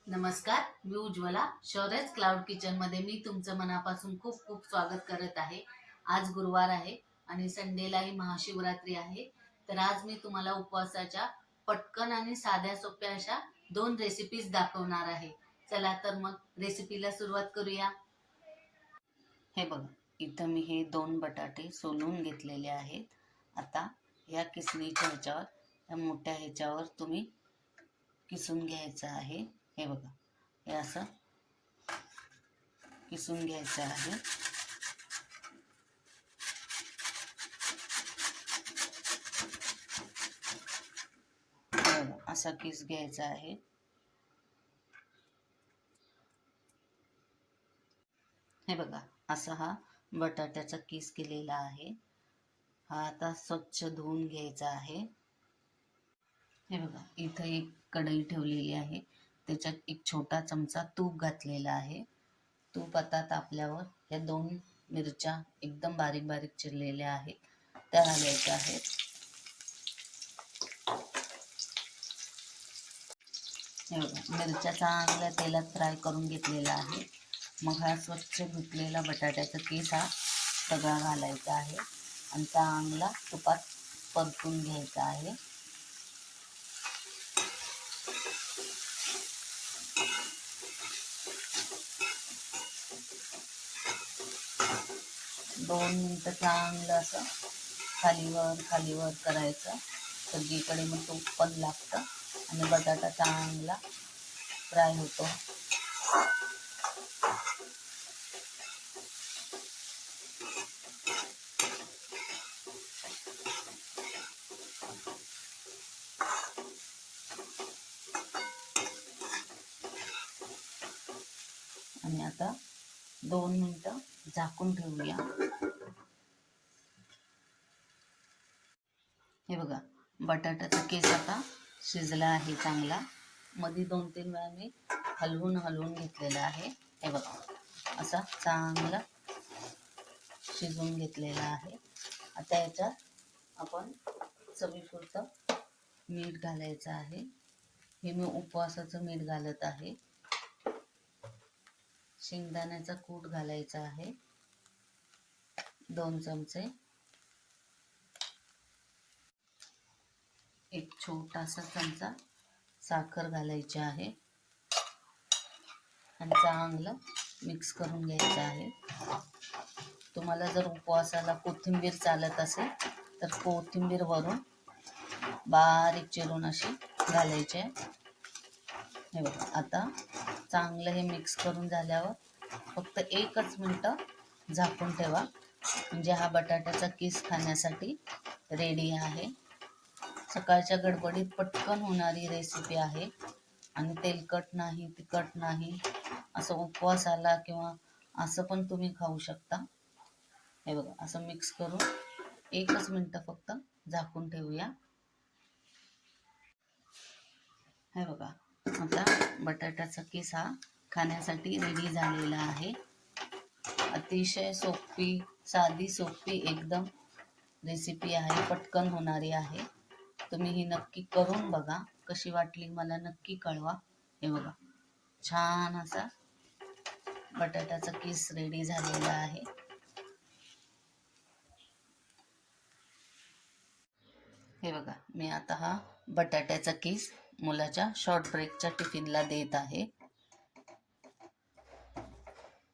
नमस्कार, मी उज्ज्वला. शौर्यच क्लाउड किचनमध्ये मी तुमचं मनापासून खूप खूप स्वागत करत आहे. आज गुरुवार आहे आणि संडेलाही महाशिवरात्री आहे. तर आज मी तुम्हाला उपवासाच्या पटकन आणि साध्या सोप्या अशा 2 रेसिपीज दाखवणार आहे. चला तर मग रेसिपीला सुरुवात करूया. हे बघा, इथं मी हे 2 बटाटे सोलून घेतलेले आहेत. आता या किसणीच्या ह्याच्यावर, या मोठ्या ह्याच्यावर तुम्ही किसून घ्यायचं आहे. हे बघा, हे असं किसून घ्यायचं आहे. असा किस घ्यायचा आहे. हे बघा, असा हा बटाट्याचा किस केलेला आहे. हा आता स्वच्छ धुवून घ्यायचा आहे. हे बघा, इथं एक कढई ठेवलेली आहे. त्याच्यात एक छोटा चमचा तूप घातलेला आहे. तूप आता तापल्यावर या 2 मिरच्या एकदम बारीक बारीक चिरलेल्या आहेत त्या घालायच्या आहेत. हे बघा, मिरच्या चांगल्या तेलात फ्राय करून घेतलेला आहे. मग हा स्वच्छ धुतलेला बटाट्याचा किस हा सगळा घालायचा आहे आणि चांगला तुपात परतून घ्यायचा आहे. दोन मिनटं चांगलं असं खालीवर करायचं. सगळीकडे मग तूप पण लागतं आणि बटाटा चांगला फ्राय होतो. आणि आता 2 मिनटं झाकून ठेवूया. हे बघा, बटाट्याचा किस आता शिजला आहे चांगला. मध्ये 2-3 वेळा मी हलवून घेतलेला आहे. हे बघा, असा चांगला शिजवून घेतलेला आहे. आता याच्यात आपण चवीपुरतं मीठ घालायचं आहे. हे मी उपवासाचं मीठ घालत आहे. शेंगदाण्याचा कूट घालायचा आहे 2 चमचे. एक छोटासा चमचा साखर घालायची आहे आणि चांगलं मिक्स करून घ्यायचं आहे. तुम्हाला जर उपवासाला कोथिंबीर चालत असेल तर कोथिंबीर वरून बारीक चिरून अशी घालायची आहे. हे बघा, आता चांगलं हे मिक्स करून झाल्यावर फक्त 1च मिनटं झाकून ठेवा. म्हणजे हा बटाट्याचा किस खाण्यासाठी रेडी आहे. सकाळच्या गडबडीत पटकन होणारी रेसिपी आहे आणि तेलकट नाही, तिखट नाही. असं उपवासाला किंवा असं पण तुम्ही खाऊ शकता. हे बघा, असं मिक्स करून 1च मिनटं फक्त झाकून ठेवूया. हे बघा, आता बटाट्याचा किस हा खाण्यासाठी रेडी झालेला आहे. अतिशय साधी सोपी एकदम रेसिपी आहे, पटकन होणारी आहे. तुम्ही ही नक्की करून बघा. कशी वाटली मला नक्की कळवा. हे बघा, छान असा बटाट्याचा किस रेडी झालेला आहे. हे बघा, मी आता हा बटाट्याचा किस मुलाच्या शॉर्ट ब्रेकच्या टिफिनला देत आहे.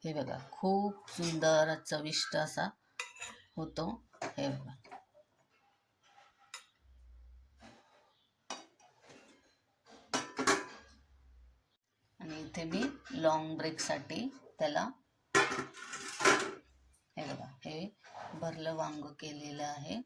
हे बघा, खूप सुंदर चविष्ट असा होतो. हे बघा, आणि इथे मी लॉंग ब्रेकसाठी त्याला हे बघा, हे भरलं वांग केलेलं आहे.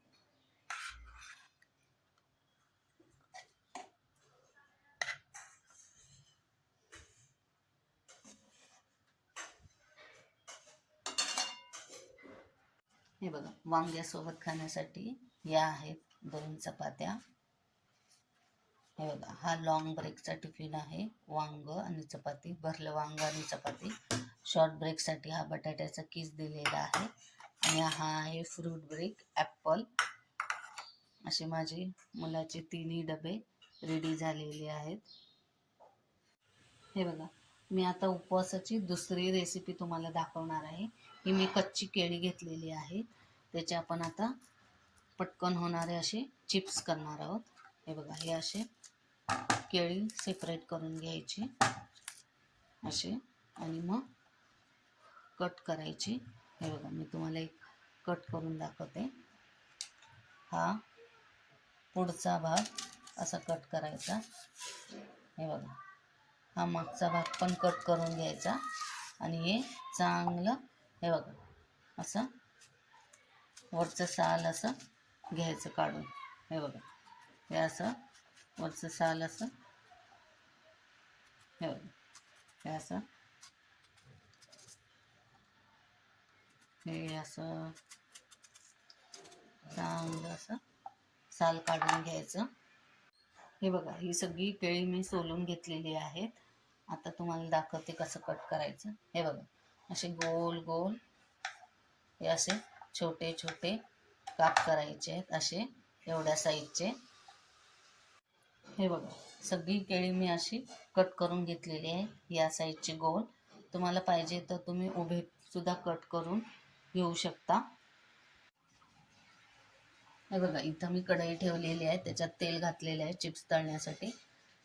हे बघा, वांग्यासोबत खाण्यासाठी या आहेत 2 चपात्या. हे बघा, हा लॉंग ब्रेकचा टिफिन आहे. वांग आणि चपाती, भरलं वांग आणि चपाती. शॉर्ट ब्रेकसाठी हा बटाट्याचा किस दिलेला आहे आणि हा आहे फ्रूट ब्रेक ॲपल. असे माझे मुलाचे 3ही डबे रेडी झालेले आहेत. हे बघा, मी आता उपवासाची दुसरी रेसिपी तुम्हाला दाखवणार आहे. ही मी कच्ची केळी घेतलेली आहे, त्याचे आपण आता पटकन होणारे असे चिप्स करणार आहोत. हे बघा, हे असे केळी सेपरेट करून घ्यायची असे आणि मग कट करायची. हे बघा, मी तुम्हाला एक कट करून दाखवते. हा पुढचा भाग असा कट करायचा. हे बघा, हा मागचा भाग पण कट करून घ्यायचा आणि हे चांगलं, हे बघा, असं वरचं साल असं घ्यायचं काढून. हे बघा, हे असं वरचं साल असं, हे बघा, हे असं, हे असं चांगलं असं साल काढून घ्यायचं. हे बघा, ही सगळी केळी मी सोलून घेतलेली आहेत. आता तुम्हाला दाखवते कसं कट करायचं. हे बघा, असे गोल गोल हे असे छोटे छोटे काप करायचे आहेत, असे एवढ्या साईजचे. हे बघा, सगळी केळी मी अशी कट करून घेतलेली आहे, या साईजचे गोल. तुम्हाला पाहिजे तर तुम्ही उभे सुद्धा कट करून घेऊ शकता. हे बघा, इथं मी कढई ठेवलेली आहे, त्याच्यात तेल घातलेले आहे चिप्स तळण्यासाठी.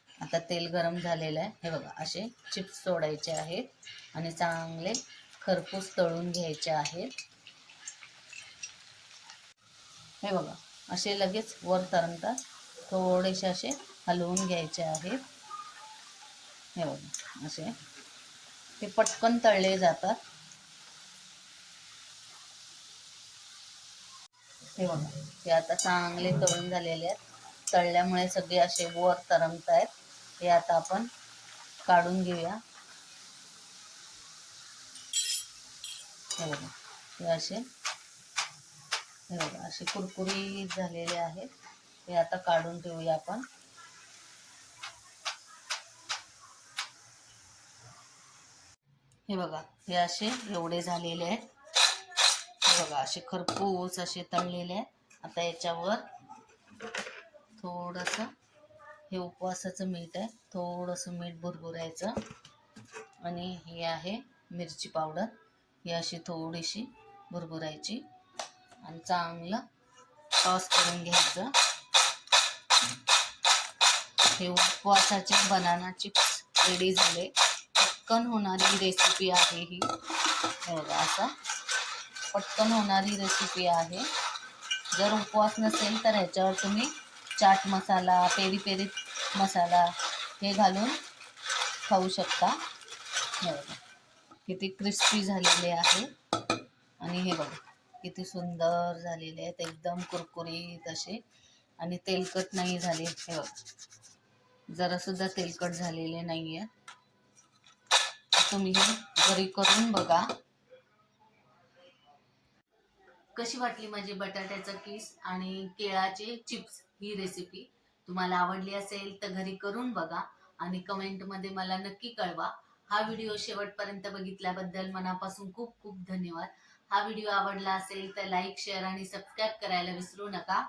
आता तेल गरम झालेलं आहे. हे बघा, असे चिप्स सोडायचे आहेत आणि चांगले खरपूस तळून घ्यायचे आहेत. हे बघा, असे लगेच वर तरंगतात, थोडेसे असे हलवून घ्यायचे आहेत. हे बघा, असे ते पटकन तळले जातात. हे बघा, हे आता चांगले तळून झालेले आहेत. तळल्यामुळे सगळे असे वर तरंगत आहेत. हे आता आपण काढून घेऊया. हे बघा, हे असे, हे बघा, असे कुरकुरीत झालेले आहेत. हे आता काढून ठेवूया आपण. हे बघा, हे असे एवढे झालेले आहेत. हे बघा, असे खरपूस असे तळलेले आहेत. आता याच्यावर थोडंसं हे उपवासाचं मीठ आहे, थोडंसं मीठ भुरभुरायचं आणि हे आहे मिरची पावडर, ही अशी थोडीशी भुरभुरायची आणि चांगलं टॉस करून घ्यायचं. हे उपवासाचे बनाना चिप्स रेडी झाले. पटकन होणारी रेसिपी आहे ही. हे बघा, असं पटकन होणारी रेसिपी आहे. जर उपवास नसेल तर ह्याच्यावर तुम्ही चाट मसाला, पेरी पेरी मसाला हे घालून खाऊ शकता. हे बघा, किती क्रिस्पी झालेले आहे आणि हे बघा किती सुंदर झालेले आहेत, एकदम कुरकुरीत असे आणि तेलकट नाही झाले. हे बघा, जरासुद्धा तेलकट झालेले नाही आहे. तुम्ही हे घरी करून बघा. कशी वाटली माझी बटाट्याचा किस आणि केळाचे चिप्स ही रेसिपी? तुम्हाला आवडली असेल तर घरी करून बघा आणि कमेंटमध्ये मला नक्की कळवा. हा व्हिडिओ शेवटपर्यंत बघितल्याबद्दल मनापासून खूप खूप धन्यवाद. हा व्हिडिओ आवडला असेल तर लाईक, शेअर आणि सबस्क्राईब करायला विसरू नका.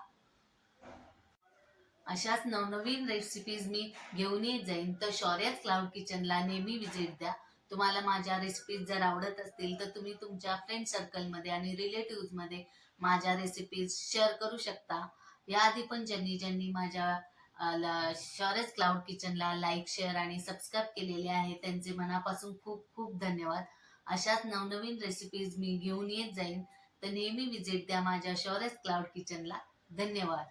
अशाच नवनवीन रेसिपीज मी घेऊन येत जाईन, तर शौर्याज क्लाउड किचनला नेहमी विजिट द्या. तुम्हाला माझ्या रेसिपीज जर आवडत असतील तर तुम्ही तुमच्या फ्रेंड सर्कलमध्ये आणि रिलेटिव्हजमध्ये माझ्या रेसिपीज शेअर करू शकता. याआधी पण ज्यांनी ज्यांनी माझ्या शौर्याज क्लाउड किचनला लाईक, शेअर आणि सबस्क्राईब केलेले आहे त्यांचे मनापासून खूप खूप धन्यवाद. अशाच नवनवीन रेसिपीज मी घेऊन येत जाईन, तर नेहमी विजिट द्या माझ्या शौर्याज क्लाउड किचनला. धन्यवाद.